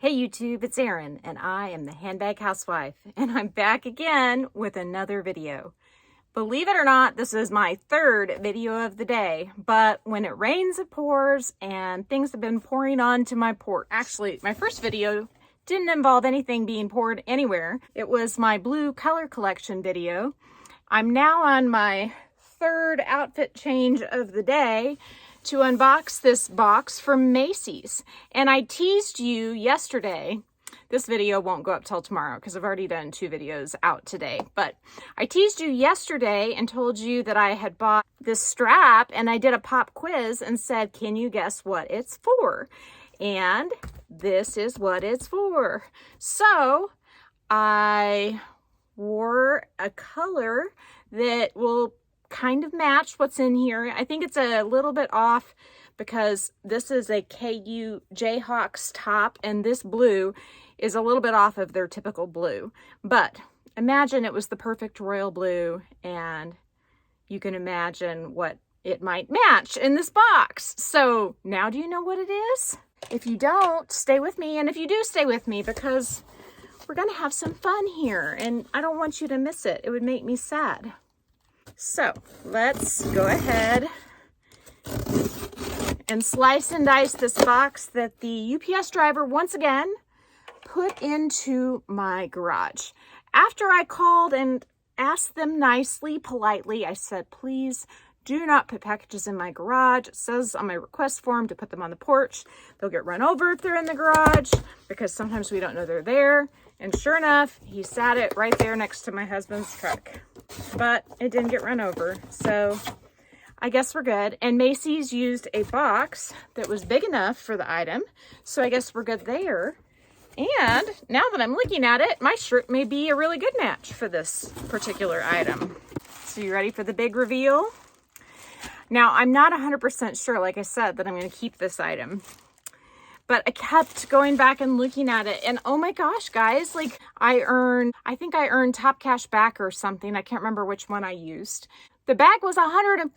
Hey YouTube, it's Erin, and I am the Handbag Housewife, and I'm back again with another video. Believe it or not, this is my third video of the day, but when it rains, it pours, and things have been pouring onto my porch. Actually, my first video didn't involve anything being poured anywhere. It was my blue color collection video. I'm now on my third outfit change of the day to unbox this box from Macys. And I teased you yesterday. This video won't go up till tomorrow because I've already done 2 videos out today. But I teased you yesterday and told you that I had bought this strap, and I did a pop quiz and said, can you guess what it's for? And this is what it's for. So I wore a color that will kind of match what's in here. I think it's a little bit off because this is a KU Jayhawks top, and this blue is a little bit off of their typical blue. But imagine it was the perfect royal blue, and you can imagine what it might match in this box. So now do you know what it is? If you don't, stay with me, and if you do, stay with me, because we're gonna have some fun here, and I don't want you to miss it. It would make me sad. So let's go ahead and slice and dice this box that the UPS driver once again put into my garage. After I called and asked them nicely, politely, I said, please do not put packages in my garage. It says on my request form to put them on the porch. They'll get run over if they're in the garage because sometimes we don't know they're there. And sure enough, he sat it right there next to my husband's truck. But it didn't get run over, so I guess we're good. And Macys used a box that was big enough for the item, so I guess we're good there. And now that I'm looking at it, my shirt may be a really good match for this particular item. So you ready for the big reveal? Now, I'm not 100% sure, like I said, that I'm going to keep this item. But I kept going back and looking at it, and oh my gosh, guys, like I think I earned TopCashBack or something. I can't remember which one I used. The bag was $147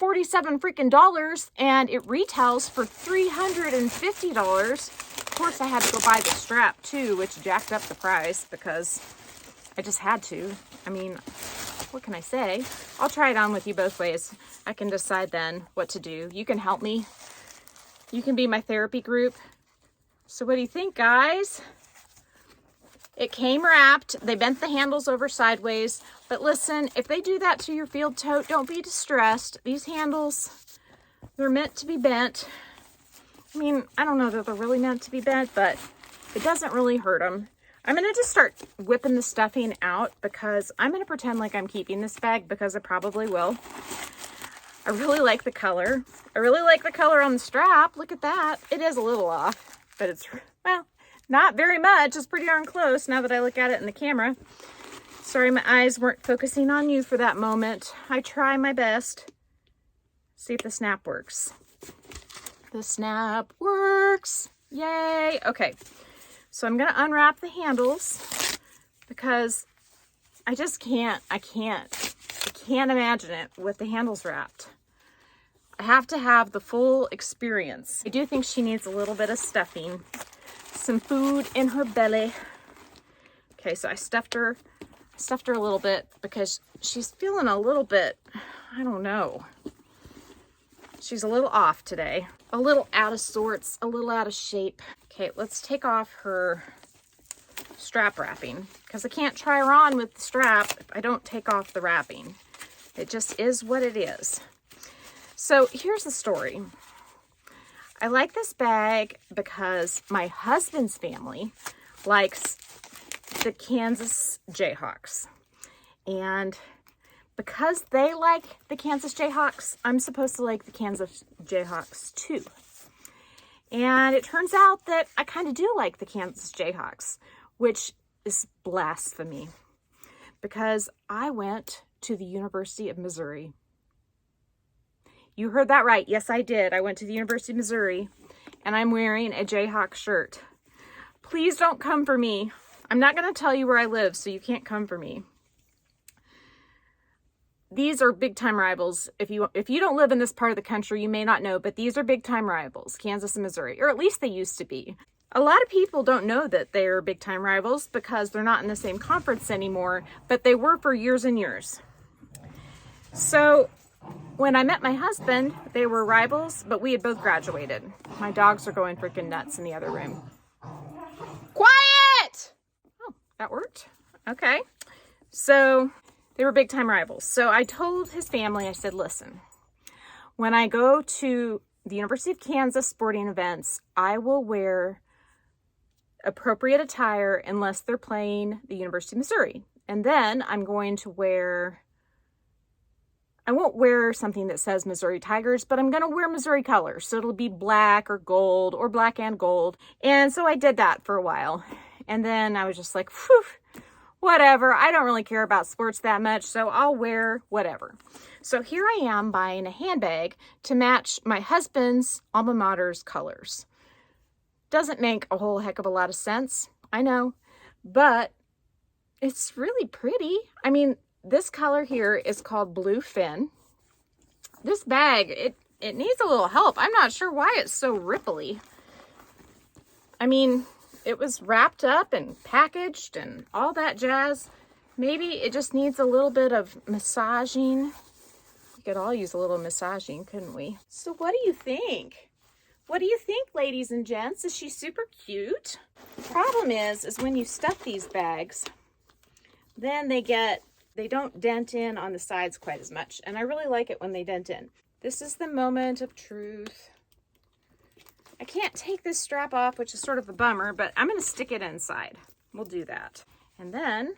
freaking dollars, and it retails for $350. Of course, I had to go buy the strap too, which jacked up the price because I just had to. I mean, what can I say? I'll try it on with you both ways. I can decide then what to do. You can help me. You can be my therapy group. So what do you think, guys? It came wrapped. They bent the handles over sideways. But listen, if they do that to your field tote, don't be distressed. These handles, they're meant to be bent. I mean, I don't know that they're really meant to be bent, but it doesn't really hurt them. I'm going to just start whipping the stuffing out because I'm going to pretend like I'm keeping this bag because I probably will. I really like the color. I really like the color on the strap. Look at that. It is a little off. But it's, well, not very much. It's pretty darn close now that I look at it in the camera. Sorry, my eyes weren't focusing on you for that moment. I try my best. See if the snap works. The snap works. Yay. Okay. So I'm going to unwrap the handles because I just can't imagine it with the handles wrapped. I have to have the full experience. I do think she needs a little bit of stuffing, some food in her belly. Okay, so I stuffed her a little bit because she's feeling a little bit, I don't know. She's a little off today, a little out of sorts, a little out of shape. Okay, let's take off her strap wrapping because I can't try her on with the strap if I don't take off the wrapping. It just is what it is. So here's the story. I like this bag because my husband's family likes the Kansas Jayhawks. And because they like the Kansas Jayhawks, I'm supposed to like the Kansas Jayhawks too. And it turns out that I kind of do like the Kansas Jayhawks, which is blasphemy because I went to the University of Missouri. You heard that right. Yes, I did. I went to the University of Missouri, and I'm wearing a Jayhawk shirt. Please don't come for me. I'm not going to tell you where I live, so you can't come for me. These are big-time rivals. If you don't live in this part of the country, you may not know, but these are big-time rivals, Kansas and Missouri, or at least they used to be. A lot of people don't know that they're big time rivals because they're not in the same conference anymore, but they were for years and years. So when I met my husband, they were rivals, but we had both graduated. My dogs are going freaking nuts in the other room. Quiet! Oh, that worked. Okay. So they were big time rivals. So I told his family, I said, listen, when I go to the University of Kansas sporting events, I will wear appropriate attire unless they're playing the University of Missouri. And then I'm going to wear, I won't wear something that says Missouri Tigers, but I'm going to wear Missouri colors. So it'll be black or gold or black and gold. And so I did that for a while. And then I was just like, whew, whatever. I don't really care about sports that much, so I'll wear whatever. So here I am buying a handbag to match my husband's alma mater's colors. Doesn't make a whole heck of a lot of sense, I know, but it's really pretty. I mean, this color here is called Blue Fin. This bag, it needs a little help. I'm not sure why it's so ripply. I mean, it was wrapped up and packaged and all that jazz. Maybe it just needs a little bit of massaging. We could all use a little massaging, couldn't we? So what do you think? What do you think, ladies and gents? Is she super cute? The problem is when you stuff these bags, then they don't dent in on the sides quite as much. And I really like it when they dent in. This is the moment of truth. I can't take this strap off, which is sort of a bummer, but I'm going to stick it inside. We'll do that. And then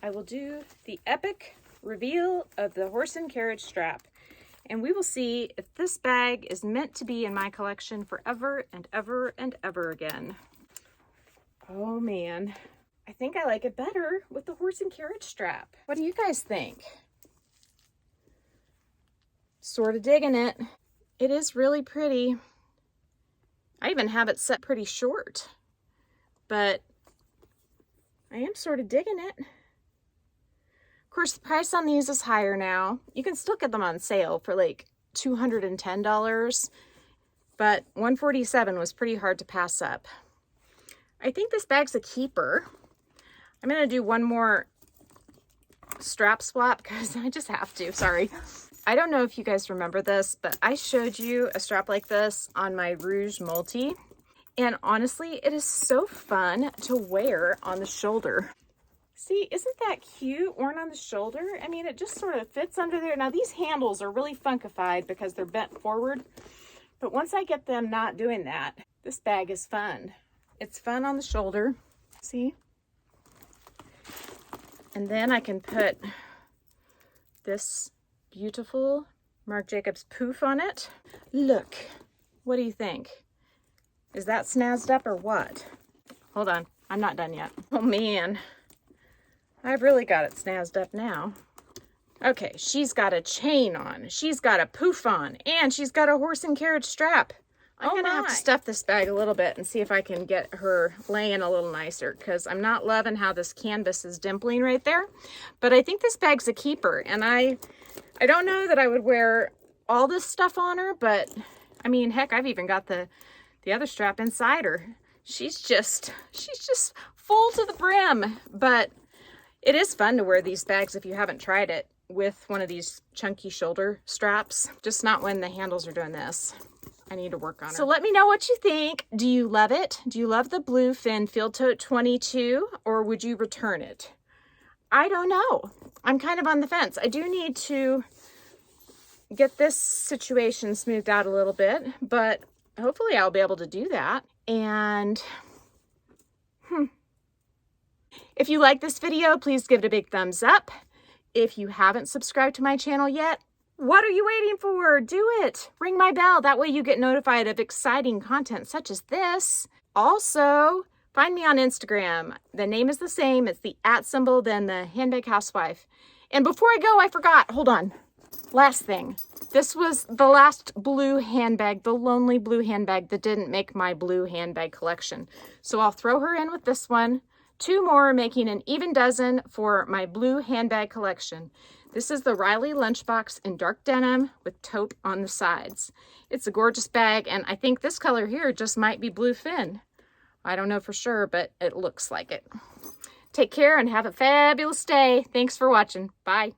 I will do the epic reveal of the horse and carriage strap. And we will see if this bag is meant to be in my collection forever and ever and ever again. Oh man, I think I like it better with the horse and carriage strap. What do you guys think? Sort of digging it. It is really pretty. I even have it set pretty short, but I am sort of digging it. Of course, the price on these is higher now. You can still get them on sale for like $210, but $147 was pretty hard to pass up. I think this bag's a keeper. I'm gonna do one more strap swap because I just have to, sorry. I don't know if you guys remember this, but I showed you a strap like this on my Rouge Multi. And honestly, it is so fun to wear on the shoulder. See, isn't that cute, worn on the shoulder? I mean, it just sort of fits under there. Now, these handles are really funkified because they're bent forward. But once I get them not doing that, this bag is fun. It's fun on the shoulder. See? And then I can put this beautiful Marc Jacobs poof on it. Look, what do you think? Is that snazzed up or what? Hold on, I'm not done yet. Oh man, I've really got it snazzed up now. Okay, she's got a chain on, she's got a poof on, and she's got a horse and carriage strap. I'm gonna have to stuff this bag a little bit and see if I can get her laying a little nicer, because I'm not loving how this canvas is dimpling right there. But I think this bag's a keeper, and I don't know that I would wear all this stuff on her, but I mean, heck, I've even got the other strap inside her. She's just full to the brim. But it is fun to wear these bags if you haven't tried it with one of these chunky shoulder straps, just not when the handles are doing this. I need to work on it. So let me know what you think. Do you love it? Do you love the Blue Fin Field Tote 22, or would you return it? I don't know. I'm kind of on the fence. I do need to get this situation smoothed out a little bit, but hopefully I'll be able to do that. And if you like this video, please give it a big thumbs up. If you haven't subscribed to my channel yet, what are you waiting for? Do it. Ring my bell. That way you get notified of exciting content such as this. Also, find me on Instagram. The name is the same. It's the @ symbol, then the Handbag Housewife. And before I go, I forgot. Hold on. Last thing. This was the last blue handbag, the lonely blue handbag that didn't make my blue handbag collection. So I'll throw her in with this one. 2 more, making an even dozen for my blue handbag collection. This is the Riley Lunchbox in dark denim with taupe on the sides. It's a gorgeous bag, and I think this color here just might be Blue Fin. I don't know for sure, but it looks like it. Take care and have a fabulous day. Thanks for watching. Bye.